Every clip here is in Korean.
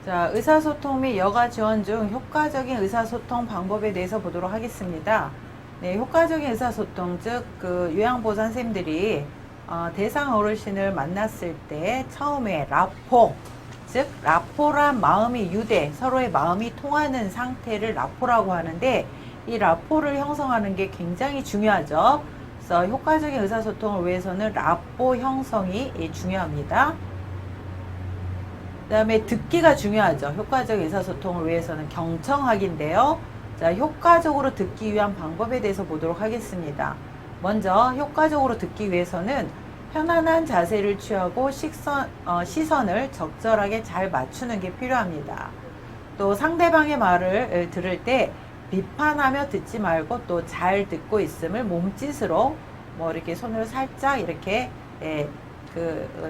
자, 의사소통 및 여가 지원 중 효과적인 의사소통 방법에 대해서 보도록 하겠습니다. 네, 효과적인 의사소통, 즉 요양보호사 선생님들이 대상 어르신을 만났을 때 처음에 라포, 즉 라포란 마음이 유대, 서로의 마음이 통하는 상태를 라포라고 하는데, 이 라포를 형성하는 게 굉장히 중요하죠. 그래서 효과적인 의사소통을 위해서는 라포 형성이 중요합니다. 그 다음에 듣기가 중요하죠. 효과적인 의사소통을 위해서는 경청하기인데요. 자, 효과적으로 듣기 위한 방법에 대해서 보도록 하겠습니다. 먼저 효과적으로 듣기 위해서는 편안한 자세를 취하고 시선을 적절하게 잘 맞추는 게 필요합니다. 또 상대방의 말을 들을 때 비판하며 듣지 말고 또 잘 듣고 있음을 몸짓으로 이렇게 손을 살짝 이렇게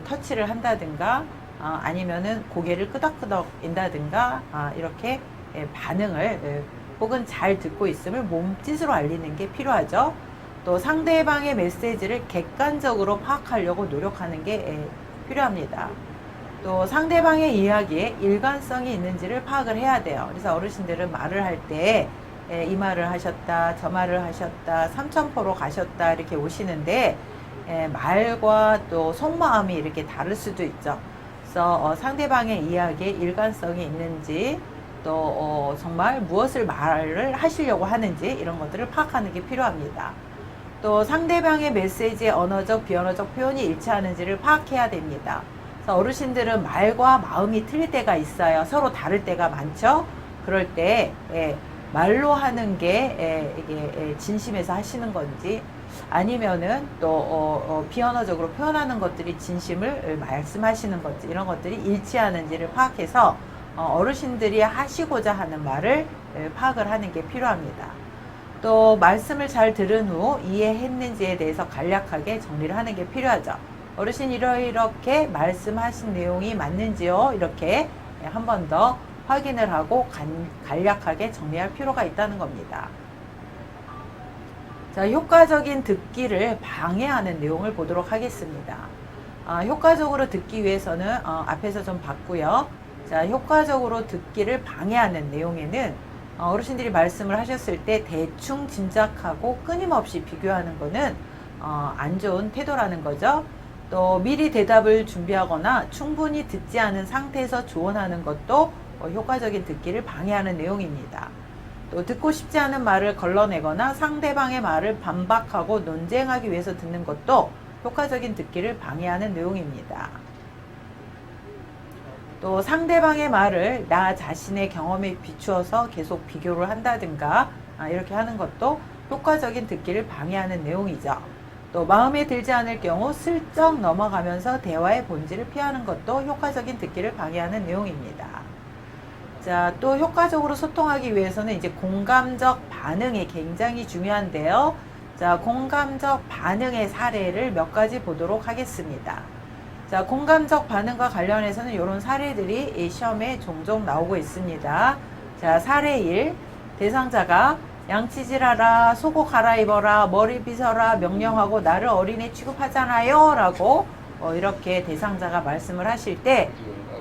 터치를 한다든가 아니면은 고개를 끄덕끄덕 인다든가 이렇게 반응을 혹은 잘 듣고 있음을 몸짓으로 알리는 게 필요하죠. 또 상대방의 메시지를 객관적으로 파악하려고 노력하는 게 필요합니다. 또 상대방의 이야기에 일관성이 있는지를 파악을 해야 돼요. 그래서 어르신들은 말을 할 때 이 말을 하셨다, 저 말을 하셨다, 삼천포로 가셨다 이렇게 오시는데 말과 또 속마음이 이렇게 다를 수도 있죠. 그래서 상대방의 이야기에 일관성이 있는지 또 정말 무엇을 말을 하시려고 하는지 이런 것들을 파악하는 게 필요합니다. 또 상대방의 메시지의 언어적, 비언어적 표현이 일치하는지를 파악해야 됩니다. 그래서 어르신들은 말과 마음이 틀릴 때가 있어요. 서로 다를 때가 많죠. 그럴 때 말로 하는 게 이게 진심에서 하시는 건지 아니면은 또 비언어적으로 표현하는 것들이 진심을 말씀하시는 건지 이런 것들이 일치하는지를 파악해서 어르신들이 하시고자 하는 말을 파악을 하는 게 필요합니다. 또 말씀을 잘 들은 후 이해했는지에 대해서 간략하게 정리를 하는 게 필요하죠. 어르신 이렇게 말씀하신 내용이 맞는지요? 이렇게 한 번 더 확인을 하고 간략하게 정리할 필요가 있다는 겁니다. 자, 효과적인 듣기를 방해하는 내용을 보도록 하겠습니다. 효과적으로 듣기 위해서는 앞에서 좀 봤고요. 자, 효과적으로 듣기를 방해하는 내용에는 어르신들이 말씀을 하셨을 때 대충 짐작하고 끊임없이 비교하는 거는 안 좋은 태도라는 거죠. 또 미리 대답을 준비하거나 충분히 듣지 않은 상태에서 조언하는 것도 효과적인 듣기를 방해하는 내용입니다. 또 듣고 싶지 않은 말을 걸러내거나 상대방의 말을 반박하고 논쟁하기 위해서 듣는 것도 효과적인 듣기를 방해하는 내용입니다. 또 상대방의 말을 나 자신의 경험에 비추어서 계속 비교를 한다든가 이렇게 하는 것도 효과적인 듣기를 방해하는 내용이죠. 또 마음에 들지 않을 경우 슬쩍 넘어가면서 대화의 본질을 피하는 것도 효과적인 듣기를 방해하는 내용입니다. 자, 또 효과적으로 소통하기 위해서는 이제 공감적 반응이 굉장히 중요한데요. 자, 공감적 반응의 사례를 몇 가지 보도록 하겠습니다. 자, 공감적 반응과 관련해서는 이런 사례들이 이 시험에 종종 나오고 있습니다. 자, 사례 1. 대상자가 양치질하라, 속옷 갈아입어라, 머리 빗어라 명령하고 나를 어린애 취급하잖아요 라고 이렇게 대상자가 말씀을 하실 때,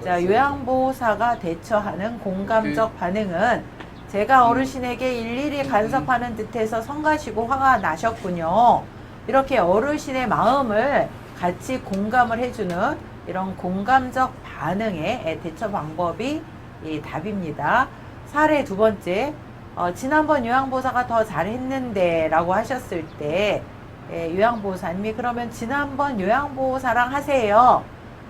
자, 요양보호사가 대처하는 공감적 반응은 제가 어르신에게 일일이 간섭하는 듯해서 성가시고 화가 나셨군요. 이렇게 어르신의 마음을 같이 공감을 해주는 이런 공감적 반응의 대처 방법이 답입니다. 사례 두 번째, 지난번 요양보호사가 더 잘했는데 라고 하셨을 때 요양보호사님이 그러면 지난번 요양보호사랑 하세요.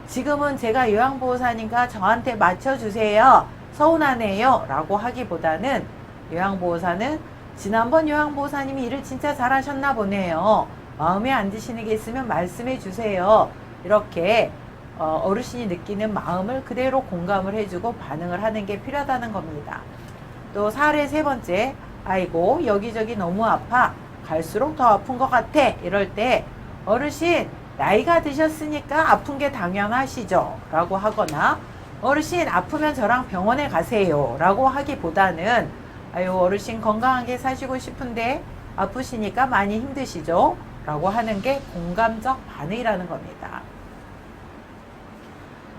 지금은 제가 요양보호사니까 저한테 맞춰주세요. 서운하네요 라고 하기보다는 요양보호사는 지난번 요양보호사님이 일을 진짜 잘하셨나 보네요. 마음에 안 드시는 게 있으면 말씀해 주세요. 이렇게 어르신이 느끼는 마음을 그대로 공감을 해주고 반응을 하는 게 필요하다는 겁니다. 또 사례 세 번째, 아이고 여기저기 너무 아파. 갈수록 더 아픈 것 같아. 이럴 때 어르신 나이가 드셨으니까 아픈 게 당연하시죠 라고 하거나, 어르신 아프면 저랑 병원에 가세요 라고 하기보다는 아유 어르신 건강하게 사시고 싶은데 아프시니까 많이 힘드시죠? 라고 하는 게 공감적 반응이라는 겁니다.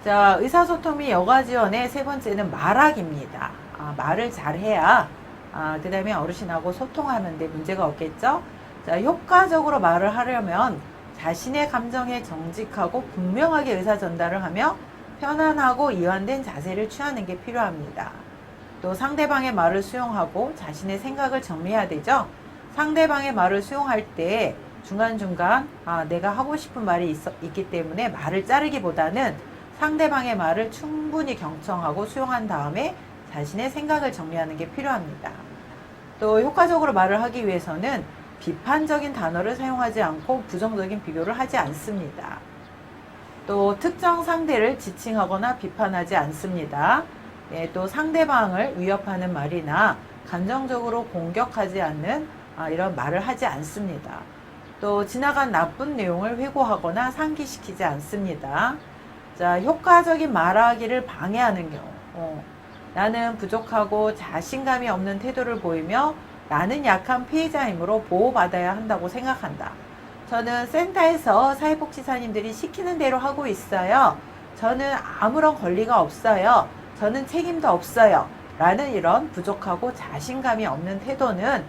자, 의사소통 및 여가지원의 세 번째는 말하기입니다. 말을 잘해야 그 다음에 어르신하고 소통하는데 문제가 없겠죠? 자, 효과적으로 말을 하려면 자신의 감정에 정직하고 분명하게 의사 전달을 하며 편안하고 이완된 자세를 취하는 게 필요합니다. 또 상대방의 말을 수용하고 자신의 생각을 정리해야 되죠. 상대방의 말을 수용할 때 중간중간 내가 하고 싶은 말이 있기 때문에 말을 자르기보다는 상대방의 말을 충분히 경청하고 수용한 다음에 자신의 생각을 정리하는 게 필요합니다. 또 효과적으로 말을 하기 위해서는 비판적인 단어를 사용하지 않고 부정적인 비교를 하지 않습니다. 또 특정 상대를 지칭하거나 비판하지 않습니다. 또 상대방을 위협하는 말이나 감정적으로 공격하지 않는 이런 말을 하지 않습니다. 또 지나간 나쁜 내용을 회고하거나 상기시키지 않습니다. 자, 효과적인 말하기를 방해하는 경우 나는 부족하고 자신감이 없는 태도를 보이며 나는 약한 피해자이므로 보호받아야 한다고 생각한다. 저는 센터에서 사회복지사님들이 시키는 대로 하고 있어요. 저는 아무런 권리가 없어요. 저는 책임도 없어요. 라는 이런 부족하고 자신감이 없는 태도는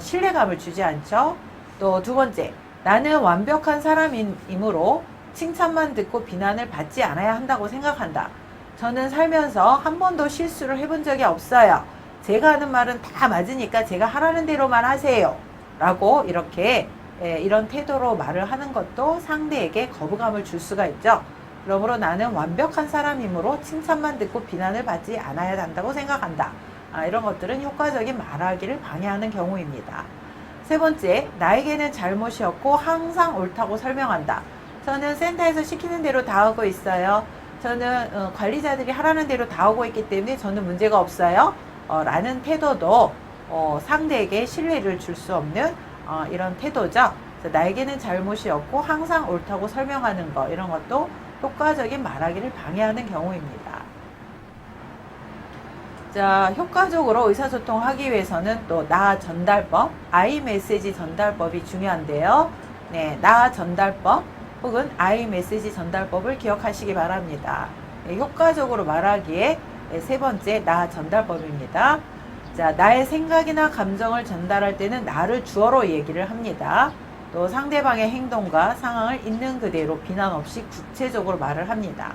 신뢰감을 주지 않죠. 또 두 번째, 나는 완벽한 사람이므로 칭찬만 듣고 비난을 받지 않아야 한다고 생각한다. 저는 살면서 한 번도 실수를 해본 적이 없어요. 제가 하는 말은 다 맞으니까 제가 하라는 대로만 하세요. 라고 이렇게 이런 태도로 말을 하는 것도 상대에게 거부감을 줄 수가 있죠. 그러므로 나는 완벽한 사람이므로 칭찬만 듣고 비난을 받지 않아야 한다고 생각한다. 이런 것들은 효과적인 말하기를 방해하는 경우입니다. 세 번째, 나에게는 잘못이 없고 항상 옳다고 설명한다. 저는 센터에서 시키는 대로 다 하고 있어요. 저는 관리자들이 하라는 대로 다 하고 있기 때문에 저는 문제가 없어요. 라는 태도도 상대에게 신뢰를 줄 수 없는 이런 태도죠. 나에게는 잘못이 없고 항상 옳다고 설명하는 거, 이런 것도 효과적인 말하기를 방해하는 경우입니다. 자, 효과적으로 의사소통하기 위해서는 또 나 전달법, I 메시지 전달법이 중요한데요. 네, 나 전달법 혹은 I 메시지 전달법을 기억하시기 바랍니다. 네, 효과적으로 말하기에 세 번째 나 전달법입니다. 자, 나의 생각이나 감정을 전달할 때는 나를 주어로 얘기를 합니다. 또 상대방의 행동과 상황을 있는 그대로 비난 없이 구체적으로 말을 합니다.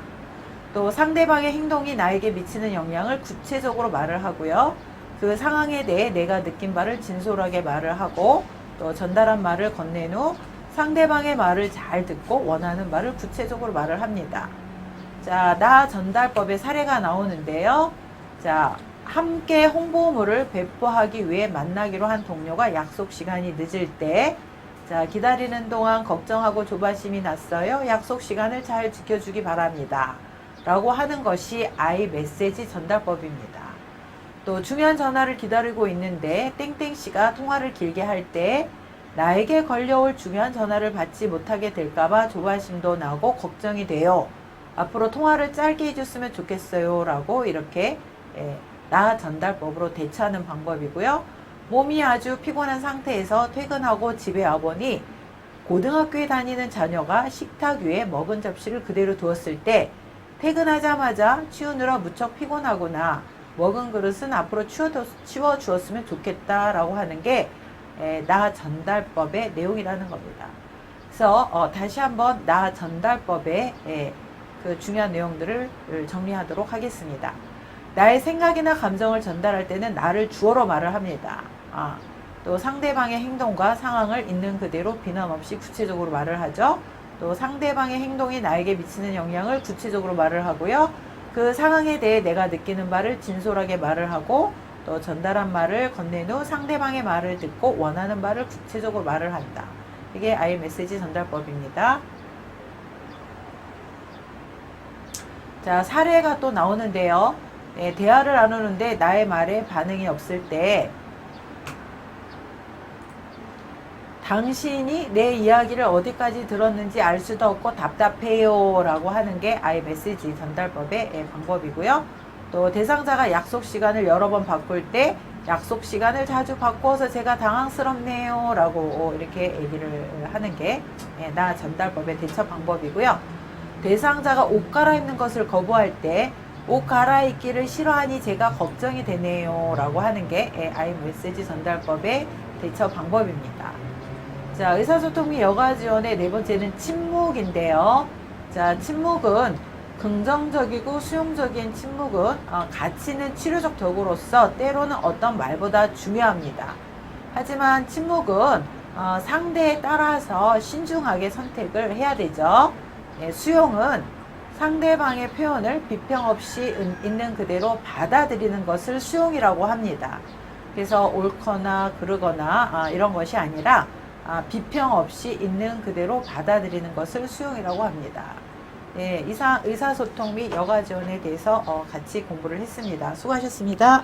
또 상대방의 행동이 나에게 미치는 영향을 구체적으로 말을 하고요. 그 상황에 대해 내가 느낀 바를 진솔하게 말을 하고 또 전달한 말을 건넨 후 상대방의 말을 잘 듣고 원하는 말을 구체적으로 말을 합니다. 자, 나 전달법의 사례가 나오는데요. 자, 함께 홍보물을 배포하기 위해 만나기로 한 동료가 약속 시간이 늦을 때, 자, 기다리는 동안 걱정하고 조바심이 났어요. 약속 시간을 잘 지켜주기 바랍니다. 라고 하는 것이 I 메시지 전달법입니다. 또 중요한 전화를 기다리고 있는데 땡땡씨가 통화를 길게 할 때 나에게 걸려올 중요한 전화를 받지 못하게 될까봐 조바심도 나고 걱정이 돼요. 앞으로 통화를 짧게 해줬으면 좋겠어요. 라고 이렇게 나 전달법으로 대처하는 방법이고요. 몸이 아주 피곤한 상태에서 퇴근하고 집에 와보니 고등학교에 다니는 자녀가 식탁 위에 먹은 접시를 그대로 두었을 때 퇴근하자마자 치우느라 무척 피곤하구나. 먹은 그릇은 앞으로 치워 주었으면 좋겠다. 라고 하는 게 나 전달법의 내용이라는 겁니다. 그래서 다시 한번 나 전달법의 그 중요한 내용들을 정리하도록 하겠습니다. 나의 생각이나 감정을 전달할 때는 나를 주어로 말을 합니다. 또 상대방의 행동과 상황을 있는 그대로 비난 없이 구체적으로 말을 하죠. 또 상대방의 행동이 나에게 미치는 영향을 구체적으로 말을 하고요. 그 상황에 대해 내가 느끼는 바를 진솔하게 말을 하고 또 전달한 말을 건넨 후 상대방의 말을 듣고 원하는 바를 구체적으로 말을 한다. 이게 I 메시지 전달법입니다. 자, 사례가 또 나오는데요. 대화를 나누는데 나의 말에 반응이 없을 때 당신이 내 이야기를 어디까지 들었는지 알 수도 없고 답답해요 라고 하는 게 아이 메시지 전달법의 방법이고요. 또 대상자가 약속 시간을 여러 번 바꿀 때 약속 시간을 자주 바꿔서 제가 당황스럽네요 라고 이렇게 얘기를 하는 게 나 전달법의 대처 방법이고요. 대상자가 옷 갈아입는 것을 거부할 때 옷 갈아입기를 싫어하니 제가 걱정이 되네요 라고 하는 게 아이 메시지 전달법의 대처 방법입니다. 자, 의사소통 및 여가 지원의 네 번째는 침묵인데요. 자, 침묵은 긍정적이고 수용적인 침묵은 가치는 치료적 도구로서 때로는 어떤 말보다 중요합니다. 하지만 침묵은 상대에 따라서 신중하게 선택을 해야 되죠. 수용은 상대방의 표현을 비평 없이 있는 그대로 받아들이는 것을 수용이라고 합니다. 그래서 옳거나 그르거나 이런 것이 아니라 비평 없이 있는 그대로 받아들이는 것을 수용이라고 합니다. 이상 의사소통 및 여가 지원에 대해서 같이 공부를 했습니다. 수고하셨습니다.